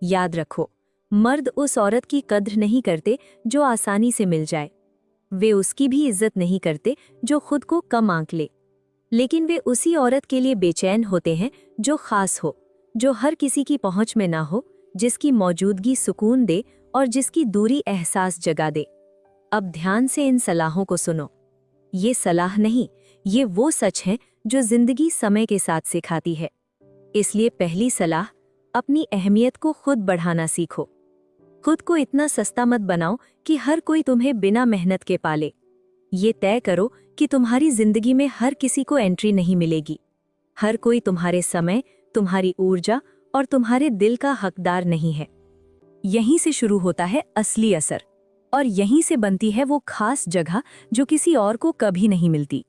याद रखो, मर्द उस औरत की कद्र नहीं करते जो आसानी से मिल जाए। वे उसकी भी इज्जत नहीं करते जो खुद को कम आंक ले। लेकिन वे उसी औरत के लिए बेचैन होते हैं जो खास हो, जो हर किसी की पहुंच में ना हो, जिसकी मौजूदगी सुकून दे और जिसकी दूरी एहसास जगा दे। अब ध्यान से इन सलाहों को सुनो। ये सलाह नहीं, ये वो सच है जो जिंदगी समय के साथ सिखाती है। इसलिए पहली सलाह, अपनी अहमियत को खुद बढ़ाना सीखो। खुद को इतना सस्ता मत बनाओ कि हर कोई तुम्हें बिना मेहनत के पाले। ये तय करो कि तुम्हारी जिंदगी में हर किसी को एंट्री नहीं मिलेगी। हर कोई तुम्हारे समय, तुम्हारी ऊर्जा और तुम्हारे दिल का हकदार नहीं है। यहीं से शुरू होता है असली असर, और यहीं से बनती है वो खास जगह जो किसी और को कभी नहीं मिलती।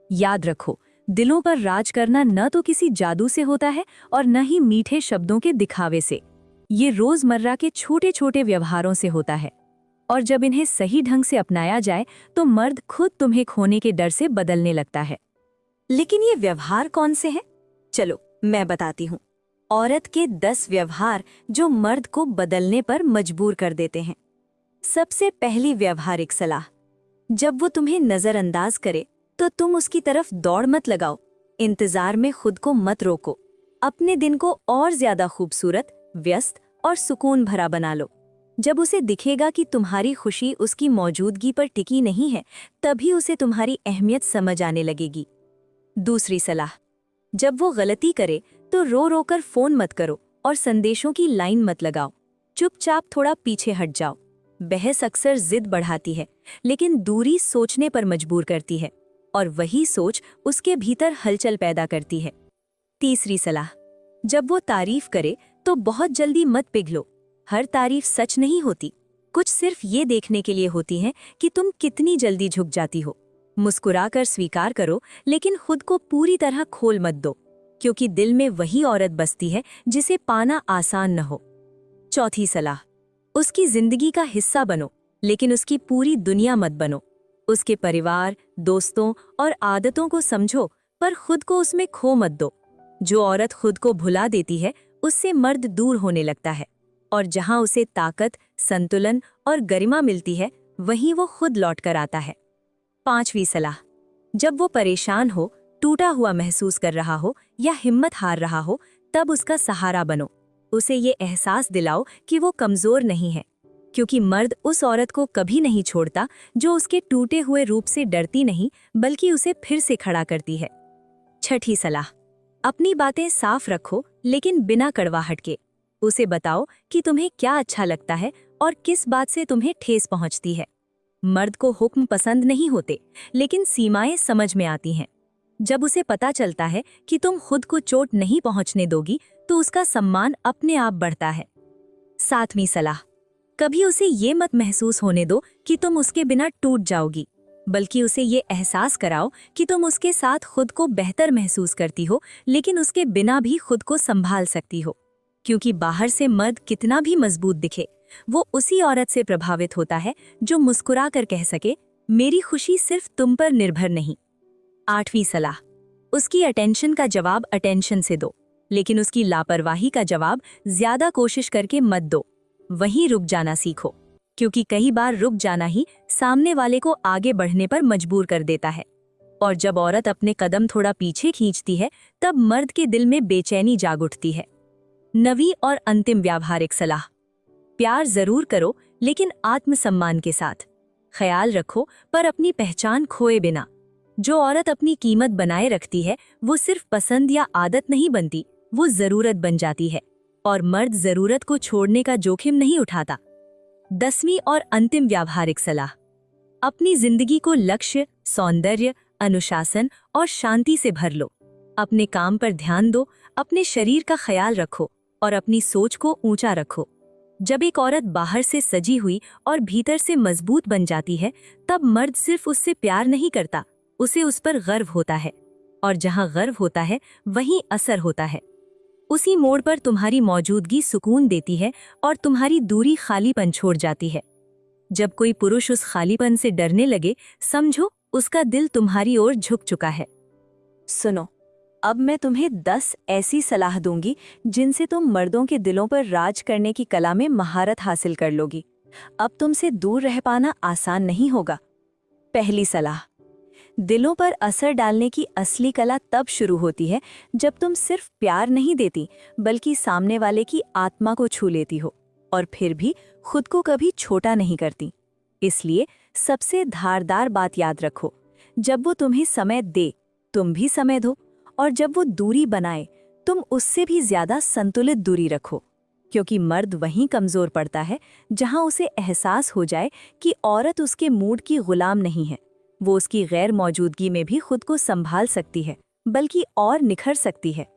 याद रखो, दिलों पर राज करना न तो किसी जादू से होता है और न ही मीठे शब्दों के दिखावे से। ये रोजमर्रा के छोटे छोटे व्यवहारों से होता है, और जब इन्हें सही ढंग से अपनाया जाए तो मर्द खुद तुम्हें खोने के डर से बदलने लगता है। लेकिन ये व्यवहार कौन से हैं? चलो मैं बताती हूँ। औरत के 10 व्यवहार जो मर्द को बदलने पर मजबूर कर देते हैं। सबसे पहली व्यवहारिक सलाह, जब वो तुम्हें नजरअंदाज करे तो तुम उसकी तरफ दौड़ मत लगाओ। इंतजार में खुद को मत रोको। अपने दिन को और ज्यादा खूबसूरत, व्यस्त और सुकून भरा बना लो। जब उसे दिखेगा कि तुम्हारी खुशी उसकी मौजूदगी पर टिकी नहीं है, तभी उसे तुम्हारी अहमियत समझ आने लगेगी। दूसरी सलाह, जब वो गलती करे तो रो रो कर फोन मत करो और संदेशों की लाइन मत लगाओ। चुपचाप थोड़ा पीछे हट जाओ। बहस अक्सर जिद बढ़ाती है, लेकिन दूरी सोचने पर मजबूर करती है, और वही सोच उसके भीतर हलचल पैदा करती है। तीसरी सलाह, जब वो तारीफ करे तो बहुत जल्दी मत पिघलो। हर तारीफ सच नहीं होती। कुछ सिर्फ ये देखने के लिए होती है कि तुम कितनी जल्दी झुक जाती हो। मुस्कुराकर स्वीकार करो, लेकिन खुद को पूरी तरह खोल मत दो, क्योंकि दिल में वही औरत बसती है जिसे पाना आसान न हो। चौथी सलाह, उसकी जिंदगी का हिस्सा बनो, लेकिन उसकी पूरी दुनिया मत बनो। उसके परिवार, दोस्तों और आदतों को समझो, पर खुद को उसमें खो मत दो। जो औरत खुद को भुला देती है, उससे मर्द दूर होने लगता है, और जहां उसे ताकत, संतुलन और गरिमा मिलती है, वहीं वो खुद लौट कर आता है। पांचवी सलाह, जब वो परेशान हो, टूटा हुआ महसूस कर रहा हो या हिम्मत हार रहा हो, तब उसका सहारा बनो। उसे ये एहसास दिलाओ कि वो कमजोर नहीं है, क्योंकि मर्द उस औरत को कभी नहीं छोड़ता जो उसके टूटे हुए रूप से डरती नहीं, बल्कि उसे फिर से खड़ा करती है। छठी सलाह, अपनी बातें साफ रखो, लेकिन बिना कड़वाहट के। उसे बताओ कि तुम्हें क्या अच्छा लगता है और किस बात से तुम्हें ठेस पहुंचती है। मर्द को हुक्म पसंद नहीं होते, लेकिन सीमाएं समझ में आती हैं। जब उसे पता चलता है कि तुम खुद को चोट नहीं पहुंचने दोगी, तो उसका सम्मान अपने आप बढ़ता है। सातवीं सलाह, कभी उसे ये मत महसूस होने दो कि तुम उसके बिना टूट जाओगी, बल्कि उसे ये एहसास कराओ कि तुम उसके साथ खुद को बेहतर महसूस करती हो, लेकिन उसके बिना भी खुद को संभाल सकती हो। क्योंकि बाहर से मर्द कितना भी मजबूत दिखे, वो उसी औरत से प्रभावित होता है जो मुस्कुरा कर कह सके, मेरी खुशी सिर्फ तुम पर निर्भर नहीं। आठवीं सलाह, उसकी अटेंशन का जवाब अटेंशन से दो, लेकिन उसकी लापरवाही का जवाब ज्यादा कोशिश करके मत दो। वहीं रुक जाना सीखो, क्योंकि कई बार रुक जाना ही सामने वाले को आगे बढ़ने पर मजबूर कर देता है। और जब औरत अपने कदम थोड़ा पीछे खींचती है, तब मर्द के दिल में बेचैनी जाग उठती है। नवीं और अंतिम व्यावहारिक सलाह, प्यार जरूर करो, लेकिन आत्मसम्मान के साथ। ख्याल रखो, पर अपनी पहचान खोए बिना। जो औरत अपनी कीमत बनाए रखती है, वो सिर्फ पसंद या आदत नहीं बनती, वो जरूरत बन जाती है। और मर्द जरूरत को छोड़ने का जोखिम नहीं उठाता। 10वीं और अंतिम व्यावहारिक सलाह, अपनी जिंदगी को लक्ष्य, सौंदर्य, अनुशासन और शांति से भर लो। अपने काम पर ध्यान दो, अपने शरीर का ख्याल रखो और अपनी सोच को ऊंचा रखो। जब एक औरत बाहर से सजी हुई और भीतर से मजबूत बन जाती है, तब मर्द सिर्फ उससे प्यार नहीं करता, उसे उस पर गर्व होता है। और जहां गर्व होता है, वहीं असर होता है। उसी मोड़ पर तुम्हारी मौजूदगी सुकून देती है और तुम्हारी दूरी खालीपन छोड़ जाती है। जब कोई पुरुष उस खालीपन से डरने लगे, समझो उसका दिल तुम्हारी ओर झुक चुका है। सुनो, अब मैं तुम्हें 10 ऐसी सलाह दूंगी जिनसे तुम मर्दों के दिलों पर राज करने की कला में महारत हासिल कर लोगी। अब तुमसे दूर रह पाना आसान नहीं होगा। पहली सलाह, दिलों पर असर डालने की असली कला तब शुरू होती है जब तुम सिर्फ प्यार नहीं देती बल्कि सामने वाले की आत्मा को छू लेती हो और फिर भी खुद को कभी छोटा नहीं करती। इसलिए सबसे धारदार बात याद रखो, जब वो तुम्हें समय दे तुम भी समय दो, और जब वो दूरी बनाए तुम उससे भी ज्यादा संतुलित दूरी रखो, क्योंकि मर्द वहीं कमजोर पड़ता है जहां उसे एहसास हो जाए कि औरत उसके मूड की गुलाम नहीं है। वो उसकी गैर मौजूदगी में भी खुद को संभाल सकती है, बल्कि और निखर सकती है।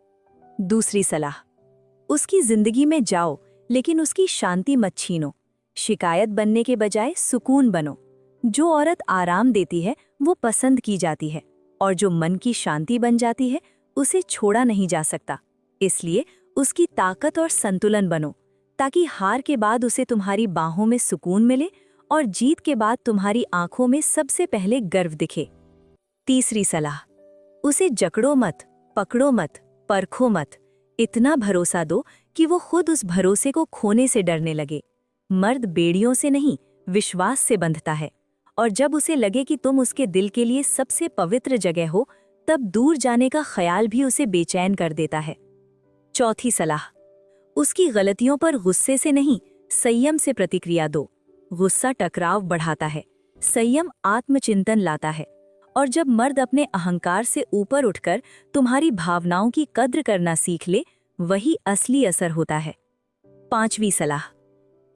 दूसरी सलाह, उसकी जिंदगी में जाओ लेकिन उसकी शांति मत छीनो। शिकायत बनने के बजाय सुकून बनो। जो औरत आराम देती है वो पसंद की जाती है, और जो मन की शांति बन जाती है उसे छोड़ा नहीं जा सकता। इसलिए उसकी ताकत और संतुलन बनो, ताकि हार के बाद उसे तुम्हारी बाहों में सुकून मिले और जीत के बाद तुम्हारी आंखों में सबसे पहले गर्व दिखे। तीसरी सलाह, उसे जकड़ो मत, पकड़ो मत, परखो मत। इतना भरोसा दो कि वो खुद उस भरोसे को खोने से डरने लगे। मर्द बेड़ियों से नहीं, विश्वास से बंधता है, और जब उसे लगे कि तुम उसके दिल के लिए सबसे पवित्र जगह हो, तब दूर जाने का ख्याल भी उसे बेचैन कर देता है। चौथी सलाह, उसकी गलतियों पर गुस्से से नहीं, संयम से प्रतिक्रिया दो। गुस्सा टकराव बढ़ाता है, संयम आत्मचिंतन लाता है, और जब मर्द अपने अहंकार से ऊपर उठकर तुम्हारी भावनाओं की कद्र करना सीख ले, वही असली असर होता है। पांचवी सलाह,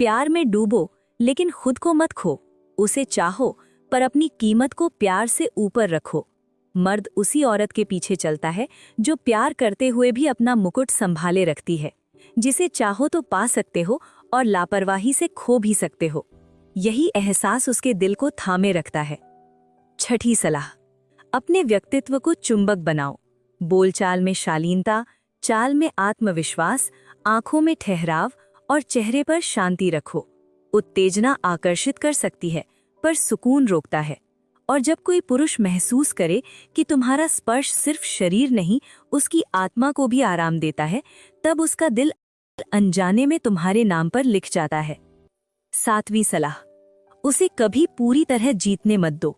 प्यार में डूबो लेकिन खुद को मत खो। उसे चाहो पर अपनी कीमत को प्यार से ऊपर रखो। मर्द उसी औरत के पीछे चलता है जो प्यार करते हुए भी अपना मुकुट संभाले रखती है, जिसे चाहो तो पा सकते हो और लापरवाही से खो भी सकते हो। यही एहसास उसके दिल को थामे रखता है। छठी सलाह, अपने व्यक्तित्व को चुंबक बनाओ। बोलचाल में शालीनता, चाल में आत्मविश्वास, आंखों में ठहराव और चेहरे पर शांति रखो। उत्तेजना आकर्षित कर सकती है पर सुकून रोकता है, और जब कोई पुरुष महसूस करे कि तुम्हारा स्पर्श सिर्फ शरीर नहीं उसकी आत्मा को भी आराम देता है, तब उसका दिल अनजाने में तुम्हारे नाम पर लिख जाता है। सातवीं सलाह, उसे कभी पूरी तरह जीतने मत दो।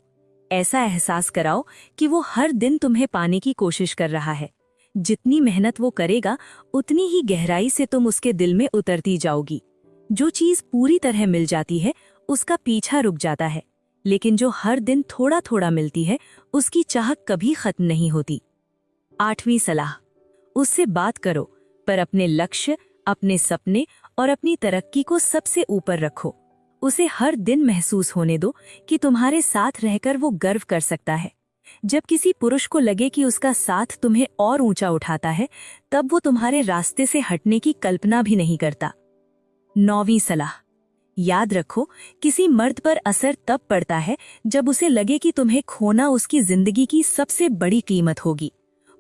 ऐसा एहसास कराओ कि वो हर दिन तुम्हें पाने की कोशिश कर रहा है। जितनी मेहनत वो करेगा उतनी ही गहराई से तुम उसके दिल में उतरती जाओगी। जो चीज पूरी तरह मिल जाती है उसका पीछा रुक जाता है, लेकिन जो हर दिन थोड़ा थोड़ा मिलती है उसकी चाह कभी खत्म नहीं होती। आठवीं सलाह, उससे बात करो पर अपने लक्ष्य, अपने सपने और अपनी तरक्की को सबसे ऊपर रखो। उसे हर दिन महसूस होने दो कि तुम्हारे साथ रहकर वो गर्व कर सकता है। जब किसी पुरुष को लगे कि उसका साथ तुम्हें और ऊंचा उठाता है, तब वो तुम्हारे रास्ते से हटने की कल्पना भी नहीं करता। नौवीं सलाह, याद रखो, किसी मर्द पर असर तब पड़ता है जब उसे लगे कि तुम्हें खोना उसकी जिंदगी की सबसे बड़ी कीमत होगी।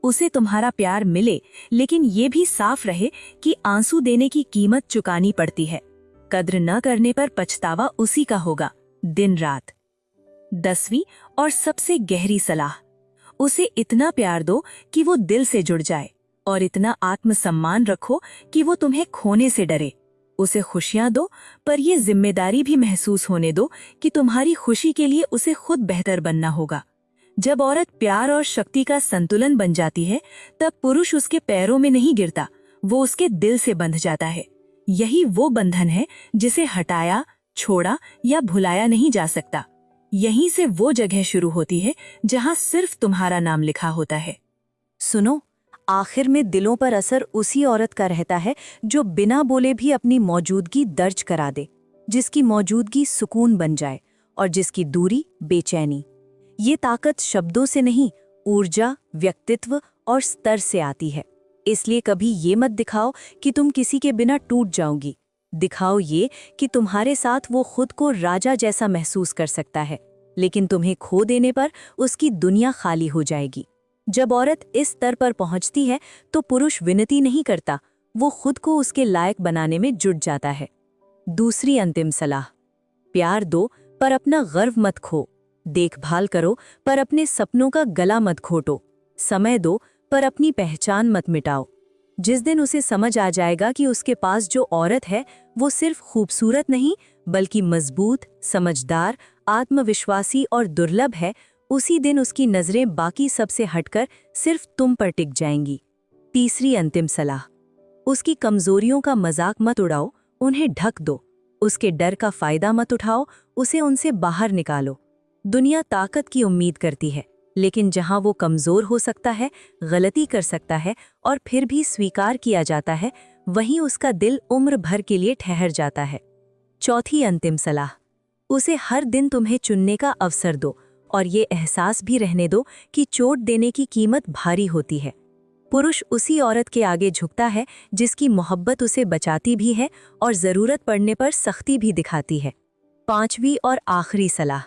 उसे तुम्हारा प्यार मिले, लेकिन ये भी साफ रहे कि आंसू देने की कीमत चुकानी पड़ती है। कद्र न करने पर पछतावा उसी का होगा, दिन रात। 10वीं और सबसे गहरी सलाह, उसे इतना प्यार दो कि वो दिल से जुड़ जाए, और इतना आत्मसम्मान रखो कि वो तुम्हें खोने से डरे। उसे खुशियां दो, पर ये जिम्मेदारी भी महसूस होने दो कि तुम्हारी खुशी के लिए उसे खुद बेहतर बनना होगा। जब औरत प्यार और शक्ति का संतुलन बन जाती है, तब पुरुष उसके पैरों में नहीं गिरता, वो उसके दिल से बंध जाता है। यही वो बंधन है जिसे हटाया, छोड़ा या भुलाया नहीं जा सकता। यहीं से वो जगह शुरू होती है जहां सिर्फ तुम्हारा नाम लिखा होता है। सुनो, आखिर में दिलों पर असर उसी औरत का रहता है जो बिना बोले भी अपनी मौजूदगी दर्ज करा दे, जिसकी मौजूदगी सुकून बन जाए और जिसकी दूरी बेचैनी। ये ताकत शब्दों से नहीं, ऊर्जा, व्यक्तित्व और स्तर से आती है। इसलिए कभी ये मत दिखाओ कि तुम किसी के बिना टूट जाओगी। दिखाओ ये कि तुम्हारे साथ वो खुद को राजा जैसा महसूस कर सकता है, लेकिन तुम्हें खो देने पर उसकी दुनिया खाली हो जाएगी। जब औरत इस स्तर पर पहुंचती है तो पुरुष विनती नहीं करता, वो खुद को उसके लायक बनाने में जुट जाता है। दूसरी अंतिम सलाह, प्यार दो पर अपना गर्व मत खो। देखभाल करो पर अपने सपनों का गला मत घोटो। समय दो पर अपनी पहचान मत मिटाओ। जिस दिन उसे समझ आ जाएगा कि उसके पास जो औरत है वो सिर्फ खूबसूरत नहीं बल्कि मजबूत, समझदार, आत्मविश्वासी और दुर्लभ है, उसी दिन उसकी नजरें बाकी सबसे हटकर सिर्फ तुम पर टिक जाएंगी। तीसरी अंतिम सलाह, उसकी कमजोरियों का मजाक मत उड़ाओ, उन्हें ढक दो। उसके डर का फायदा मत उठाओ, उसे उनसे बाहर निकालो। दुनिया ताकत की उम्मीद करती है, लेकिन जहां वो कमजोर हो सकता है, गलती कर सकता है और फिर भी स्वीकार किया जाता है, वहीं उसका दिल उम्र भर के लिए ठहर जाता है। चौथी अंतिम सलाह, उसे हर दिन तुम्हें चुनने का अवसर दो और ये एहसास भी रहने दो कि चोट देने की कीमत भारी होती है। पुरुष उसी औरत के आगे झुकता है जिसकी मोहब्बत उसे बचाती भी है और ज़रूरत पड़ने पर सख्ती भी दिखाती है। पांचवी और आखिरी सलाह,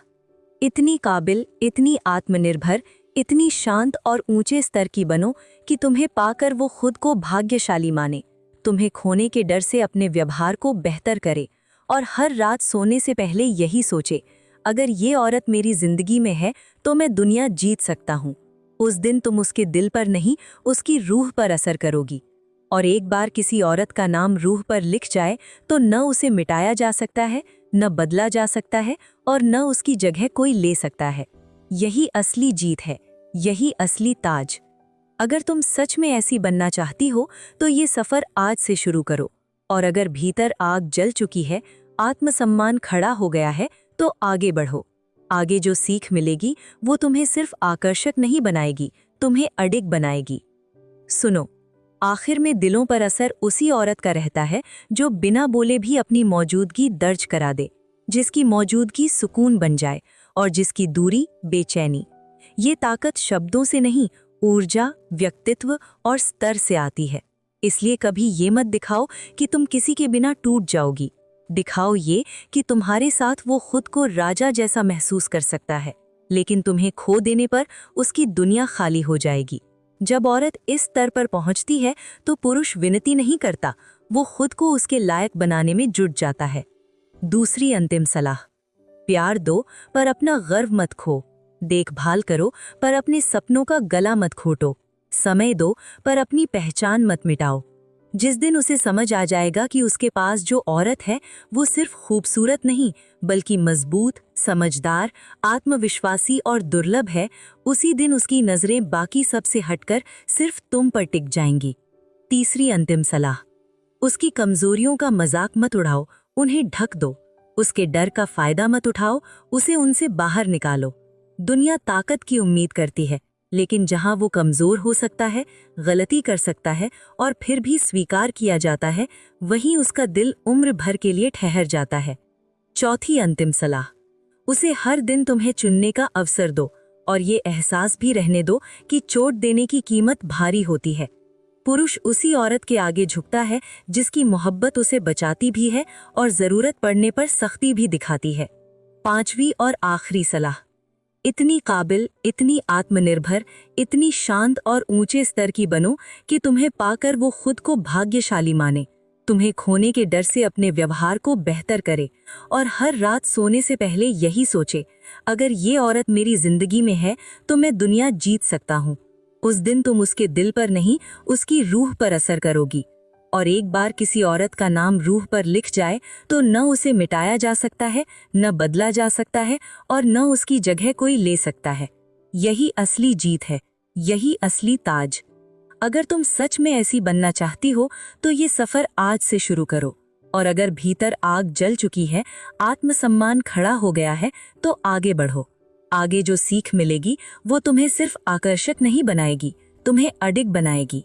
इतनी काबिल, इतनी आत्मनिर्भर, इतनी शांत और ऊंचे स्तर की बनो कि तुम्हें पाकर वो खुद को भाग्यशाली माने, तुम्हें खोने के डर से अपने व्यवहार को बेहतर करे और हर रात सोने से पहले यही सोचे, अगर ये औरत मेरी जिंदगी में है तो मैं दुनिया जीत सकता हूँ। उस दिन तुम उसके दिल पर नहीं, उसकी रूह पर असर करोगी। और एक बार किसी औरत का नाम रूह पर लिख जाए तो न उसे मिटाया जा सकता है, न बदला जा सकता है और न उसकी जगह कोई ले सकता है। यही असली जीत है, यही असली ताज। अगर तुम सच में ऐसी बनना चाहती हो तो ये सफर आज से शुरू करो। और अगर भीतर आग जल चुकी है, आत्मसम्मान खड़ा हो गया है, तो आगे बढ़ो। आगे जो सीख मिलेगी वो तुम्हें सिर्फ आकर्षक नहीं बनाएगी, तुम्हें अडिग बनाएगी। सुनो, आखिर में दिलों पर असर उसी औरत का रहता है जो बिना बोले भी अपनी मौजूदगी दर्ज करा दे, जिसकी मौजूदगी सुकून बन जाए और जिसकी दूरी बेचैनी। ये ताकत शब्दों से नहीं, ऊर्जा, व्यक्तित्व और स्तर से आती है। इसलिए कभी ये मत दिखाओ कि तुम किसी के बिना टूट जाओगी, दिखाओ ये कि तुम्हारे साथ वो खुद को राजा जैसा महसूस कर सकता है, लेकिन तुम्हें खो देने पर उसकी दुनिया खाली हो जाएगी। जब औरत इस स्तर पर पहुंचती है तो पुरुष विनती नहीं करता, वो खुद को उसके लायक बनाने में जुट जाता है। दूसरी अंतिम सलाह, प्यार दो पर अपना गर्व मत खो, देखभाल करो पर अपने सपनों का गला मत घोटो, समय दो पर अपनी पहचान मत मिटाओ। जिस दिन उसे समझ आ जाएगा कि उसके पास जो औरत है वो सिर्फ खूबसूरत नहीं बल्कि मजबूत, समझदार, आत्मविश्वासी और दुर्लभ है, उसी दिन उसकी नजरें बाकी सब से हटकर सिर्फ तुम पर टिक जाएंगी। तीसरी अंतिम सलाह, उसकी कमजोरियों का मजाक मत उड़ाओ, उन्हें ढक दो। उसके डर का फायदा मत उठाओ, उसे उनसे बाहर निकालो। दुनिया ताकत की उम्मीद करती है, लेकिन जहां वो कमजोर हो सकता है, गलती कर सकता है और फिर भी स्वीकार किया जाता है, वहीं उसका दिल उम्र भर के लिए ठहर जाता है। चौथी अंतिम सलाह, उसे हर दिन तुम्हें चुनने का अवसर दो और ये एहसास भी रहने दो कि चोट देने की कीमत भारी होती है। पुरुष उसी औरत के आगे झुकता है जिसकी मोहब्बत उसे बचाती भी है और जरूरत पड़ने पर सख्ती भी दिखाती है। पांचवी और आखिरी सलाह, इतनी काबिल, इतनी आत्मनिर्भर, इतनी शांत और ऊंचे स्तर की बनो कि तुम्हें पाकर वो खुद को भाग्यशाली माने, तुम्हें खोने के डर से अपने व्यवहार को बेहतर करे और हर रात सोने से पहले यही सोचे, अगर ये औरत मेरी जिंदगी में है तो मैं दुनिया जीत सकता हूँ। उस दिन तुम उसके दिल पर नहीं, उसकी रूह पर असर करोगी। और एक बार किसी औरत का नाम रूह पर लिख जाए तो न उसे मिटाया जा सकता है, न बदला जा सकता है और न उसकी जगह कोई ले सकता है। यही असली जीत है, यही असली ताज। अगर तुम सच में ऐसी बनना चाहती हो तो ये सफर आज से शुरू करो। और अगर भीतर आग जल चुकी है, आत्मसम्मान खड़ा हो गया है, तो आगे बढ़ो। आगे जो सीख मिलेगी वो तुम्हें सिर्फ आकर्षक नहीं बनाएगी, तुम्हें अडिग बनाएगी।